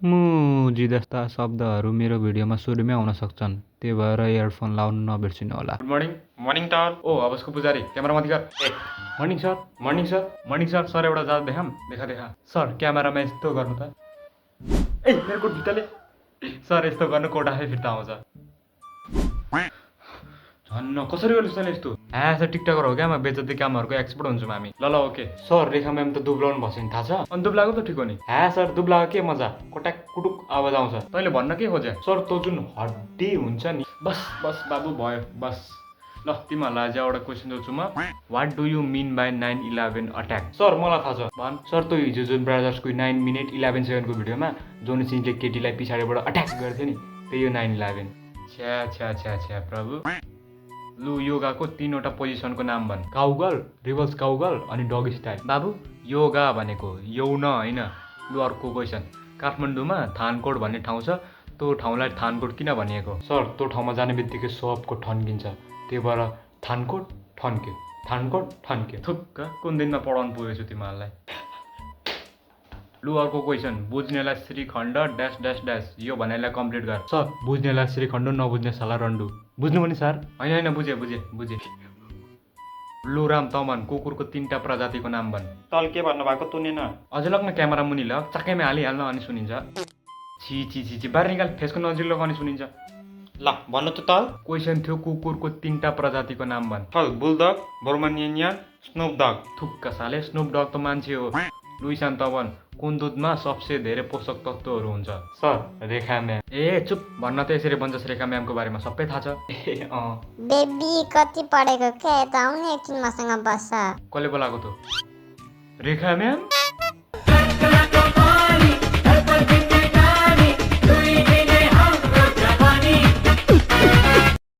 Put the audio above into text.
मुजी जस्ता शब्दहरू मेरो भिडियोमा सुरुमै आउन सक्छन्, त्यही भएर इयरफोन लाउनु नबिर्सिनु होला। गुड मर्निङ मर्निङ टावर ओ अबसको पुजारी क्यामेरा माथि कर ए morning sir morning sir morning sir sir एउटा जात देखाम देखा देखा सर क्यामेरामा यस्तो गर्नु त ए मेरो कोट भित्ताले सर यस्तो गर्नु कोट आफै फिर्ता आउँछ झन्न कसरी गर्नु सर यस्तो सर टिकटकर हो क्या म बेइज्जती कामहरूको एक्सपर्ट हुन्छौँ हामी ल ओके सर रेखा म्याम त दुब्लाउनु भएछ नि थाहा छ अनि दुब्लाएको त ठिक हो नि सर दुब्लाएको के मजा कोटाक कुटुक आवाज आउँछ तैँले भन्न के खोजे सर तँ जुन हड्डी हुन्छ नि बस बस बाबु भयो बस ल तिमीहरूलाई आज एउटा क्वेसन सोध्छु म what do you mean by 9/11 attack sir मलाई थाहा छ भन् सर तँ हिजो जुन ब्रादर्सको 9 मिनेट 11 सेकेन्डको भिडियोमा जोन सिंहले केटीलाई पछाडिबाट अट्याक गर्थ्यो नि त्यही हो 9/11 छ्या छ्या छ्या छ्या प्रभु लु योगाको 3वटा पोजिसनको नाम भन् काउगर्ल रिभर्स काउगर्ल अनि डग स्टाइल बाबु योगा भनेको यौन होइन लु अर्को क्वेसन काठमाडौँमा थानकोट भन्ने ठाउँ छ त्यो ठाउँलाई थानकोट किन भनिएको सर त्यो ठाउँमा जाने बित्तिकै सबको ठन्किन्छ त्यही भएर थानकोट ठन्क्यो थानकोट ठन्क्यो थुक्क कुन दिनमा पढाउनु पुगेछु तिमीहरूलाई लु अर्को क्वेसन बुझ्नेलाई श्रीखण्ड ड्यास ड्यास ड्यास यो भनेलाई कम्प्लिट गर सर बुझ्नेलाई श्रीखण्ड नबुझ्ने साला रन्डु बुझ्नु भने सर होइन बुझे बुझे बुझे लु राम तमन कुकुरको 3टा प्रजातिको नाम भन् तल के भन्नुभएको तुनेन अझ लग्न क्यामेरा मुनि ल चाकैमा हालिहाल्न अनि सुनिन्छ छि छि छि छि बाहिर निकाल फेसको नजिक लग अनि सुनिन्छ ल भन्नु त तल क्वेसन थियो कुकुरको 3टा प्रजातिको नाम भन् थल बुलडग बर्मानियन स्नुप डग थुक्क साले स्नुप डग त मान्छे हो लुइसान तवन कुन दुधमा सबसे धेरै पोषक तत्त्वहरू हुन्छ सर रेखा म्याम ए चुप भन्न त यसरी भन्छस् रेखा म्यामको बारेमा सबै थाहा छ बेबी कति पढेको के त आउने एकछिन मसँग बस्छ कसले बोलाएको त रेखा म्याम